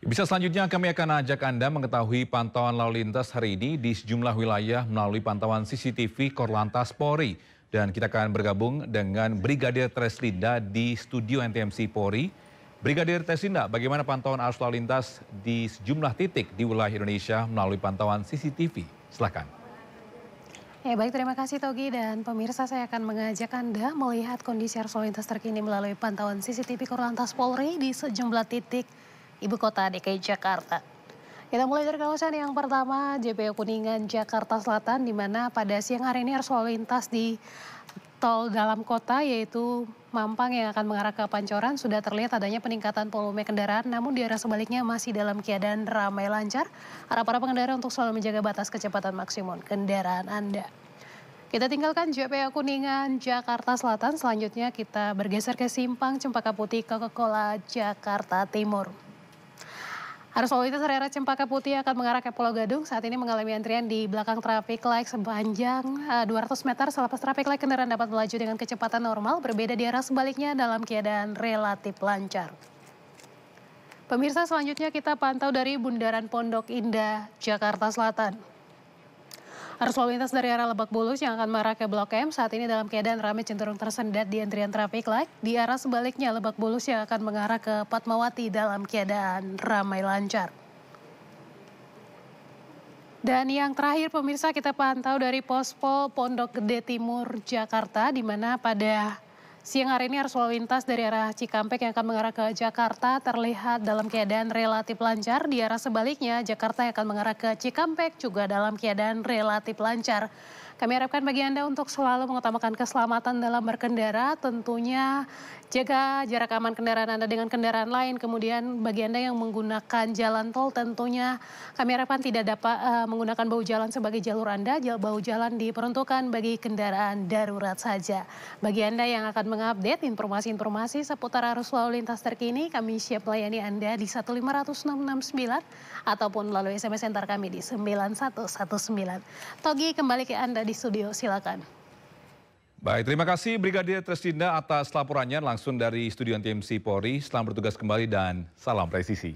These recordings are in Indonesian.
Bisa selanjutnya kami akan ajak Anda mengetahui pantauan lalu lintas hari ini di sejumlah wilayah melalui pantauan CCTV Korlantas Polri. Dan kita akan bergabung dengan Brigadir Treslinda di studio NTMC Polri. Brigadir Treslinda, bagaimana pantauan arus lalu lintas di sejumlah titik di wilayah Indonesia melalui pantauan CCTV? Silakan. Ya baik, terima kasih Togi dan pemirsa, saya akan mengajak Anda melihat kondisi arus lalu lintas terkini melalui pantauan CCTV Korlantas Polri di sejumlah titik Ibu Kota DKI Jakarta. Kita mulai dari kawasan yang pertama, JPO Kuningan, Jakarta Selatan, di mana pada siang hari ini arus lalu lintas di tol dalam kota yaitu Mampang yang akan mengarah ke Pancoran sudah terlihat adanya peningkatan volume kendaraan, namun di arah sebaliknya masih dalam keadaan ramai lancar. Harap para pengendara untuk selalu menjaga batas kecepatan maksimum kendaraan Anda. Kita tinggalkan JPO Kuningan, Jakarta Selatan, selanjutnya kita bergeser ke Simpang Cempaka Putih, Coca-Cola, Jakarta Timur. Arus lalu lintas area Cempaka Putih akan mengarah ke Pulau Gadung. Saat ini mengalami antrian di belakang traffic light sepanjang 200 meter. Selepas traffic light, kendaraan dapat melaju dengan kecepatan normal. Berbeda di arah sebaliknya dalam keadaan relatif lancar. Pemirsa, selanjutnya kita pantau dari Bundaran Pondok Indah, Jakarta Selatan. Arus lalu lintas dari arah Lebak Bulus yang akan mengarah ke Blok M saat ini dalam keadaan ramai cenderung tersendat di antrian traffic light. Di arah sebaliknya Lebak Bulus yang akan mengarah ke Fatmawati dalam keadaan ramai lancar. Dan yang terakhir pemirsa, kita pantau dari Pospol Pondok Gede Timur Jakarta, di mana pada siang hari ini arus lalu lintas dari arah Cikampek yang akan mengarah ke Jakarta terlihat dalam keadaan relatif lancar. Di arah sebaliknya Jakarta yang akan mengarah ke Cikampek juga dalam keadaan relatif lancar. Kami harapkan bagi Anda untuk selalu mengutamakan keselamatan dalam berkendara, tentunya jaga jarak aman kendaraan Anda dengan kendaraan lain. Kemudian bagi Anda yang menggunakan jalan tol, tentunya kami harapkan tidak dapat menggunakan bahu jalan sebagai jalur Anda. Bahu jalan diperuntukkan bagi kendaraan darurat saja. Bagi Anda yang akan mengupdate informasi-informasi seputar arus lalu lintas terkini, kami siap melayani Anda di 1500669 ataupun melalui SMS center kami di 9119. Togi, kembali ke Anda di studio, silakan. Baik, terima kasih Brigadir Treslinda atas laporannya langsung dari studio NTMC Polri. Selamat bertugas kembali dan salam presisi.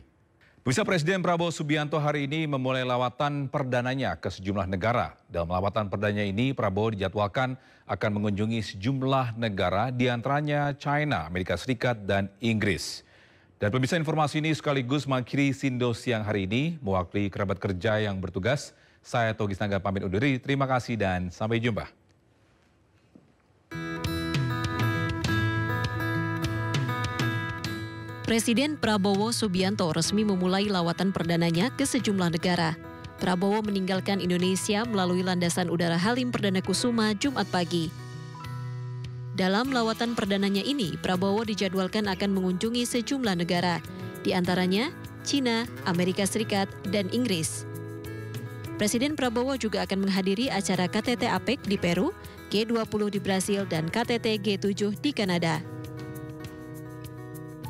Pemirsa, Presiden Prabowo Subianto hari ini memulai lawatan perdananya ke sejumlah negara. Dalam lawatan perdana ini, Prabowo dijadwalkan akan mengunjungi sejumlah negara, diantaranya China, Amerika Serikat, dan Inggris. Dan pemirsa, informasi ini sekaligus mengakhiri Sindo siang hari ini. Mewakili kerabat kerja yang bertugas, saya Togi Sangga pamit undur diri. Terima kasih dan sampai jumpa. Presiden Prabowo Subianto resmi memulai lawatan perdananya ke sejumlah negara. Prabowo meninggalkan Indonesia melalui landasan udara Halim Perdana Kusuma Jumat pagi. Dalam lawatan perdananya ini, Prabowo dijadwalkan akan mengunjungi sejumlah negara, di antaranya China, Amerika Serikat, dan Inggris. Presiden Prabowo juga akan menghadiri acara KTT APEC di Peru, G20 di Brasil, dan KTT G7 di Kanada.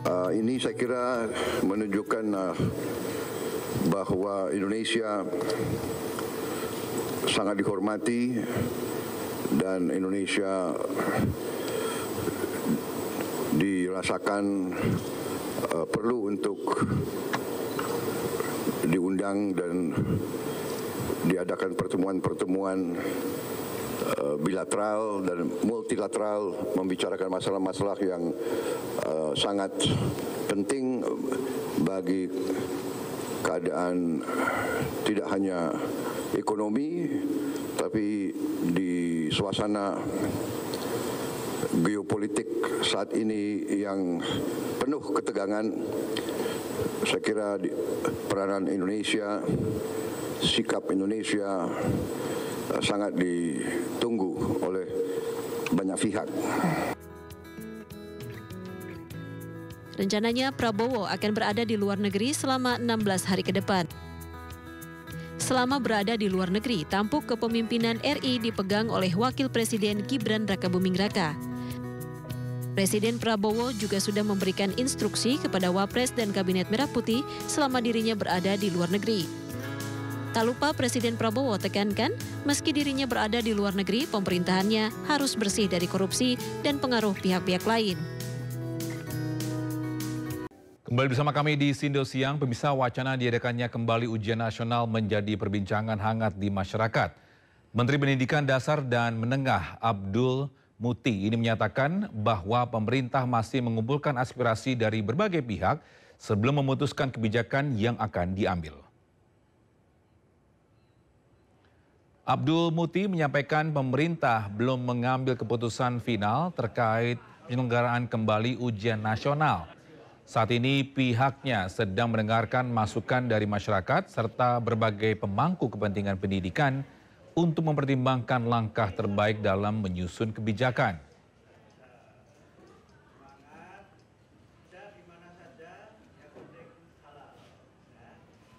Ini saya kira menunjukkan bahwa Indonesia sangat dihormati dan Indonesia dirasakan perlu untuk diundang dan diadakan pertemuan-pertemuan bilateral dan multilateral membicarakan masalah-masalah yang sangat penting bagi keadaan tidak hanya ekonomi tapi di suasana geopolitik saat ini yang penuh ketegangan. Saya kira peranan Indonesia, sikap Indonesia sangat ditunggu oleh banyak pihak. Rencananya Prabowo akan berada di luar negeri selama 16 hari ke depan. Selama berada di luar negeri, tampuk kepemimpinan RI dipegang oleh Wakil Presiden Gibran Rakabuming Raka. Presiden Prabowo juga sudah memberikan instruksi kepada Wapres dan Kabinet Merah Putih selama dirinya berada di luar negeri. Tak lupa Presiden Prabowo tekankan, meski dirinya berada di luar negeri, pemerintahannya harus bersih dari korupsi dan pengaruh pihak-pihak lain. Kembali bersama kami di Sindo Siang, pemirsa, wacana diadakannya kembali ujian nasional menjadi perbincangan hangat di masyarakat. Menteri Pendidikan Dasar dan Menengah Abdul Muti ini menyatakan bahwa pemerintah masih mengumpulkan aspirasi dari berbagai pihak sebelum memutuskan kebijakan yang akan diambil. Abdul Muti menyampaikan pemerintah belum mengambil keputusan final terkait penyelenggaraan kembali ujian nasional. Saat ini pihaknya sedang mendengarkan masukan dari masyarakat serta berbagai pemangku kepentingan pendidikan untuk mempertimbangkan langkah terbaik dalam menyusun kebijakan.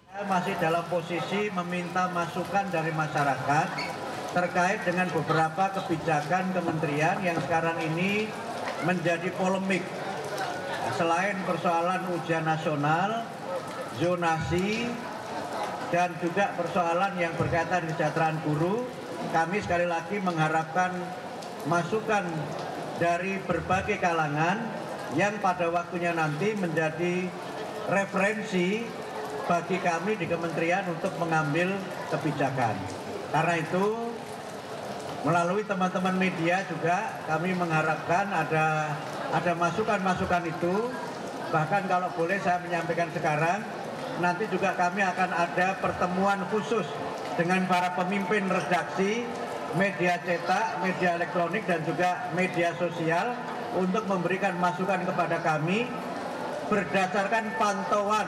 Saya masih dalam posisi meminta masukan dari masyarakat terkait dengan beberapa kebijakan kementerian yang sekarang ini menjadi polemik. Selain persoalan ujian nasional, zonasi, dan juga persoalan yang berkaitan kesejahteraan guru, kami sekali lagi mengharapkan masukan dari berbagai kalangan yang pada waktunya nanti menjadi referensi bagi kami di kementerian untuk mengambil kebijakan. Karena itu, melalui teman-teman media juga kami mengharapkan ada masukan-masukan itu. Bahkan kalau boleh saya menyampaikan sekarang, nanti juga kami akan ada pertemuan khusus dengan para pemimpin redaksi, media cetak, media elektronik, dan juga media sosial untuk memberikan masukan kepada kami berdasarkan pantauan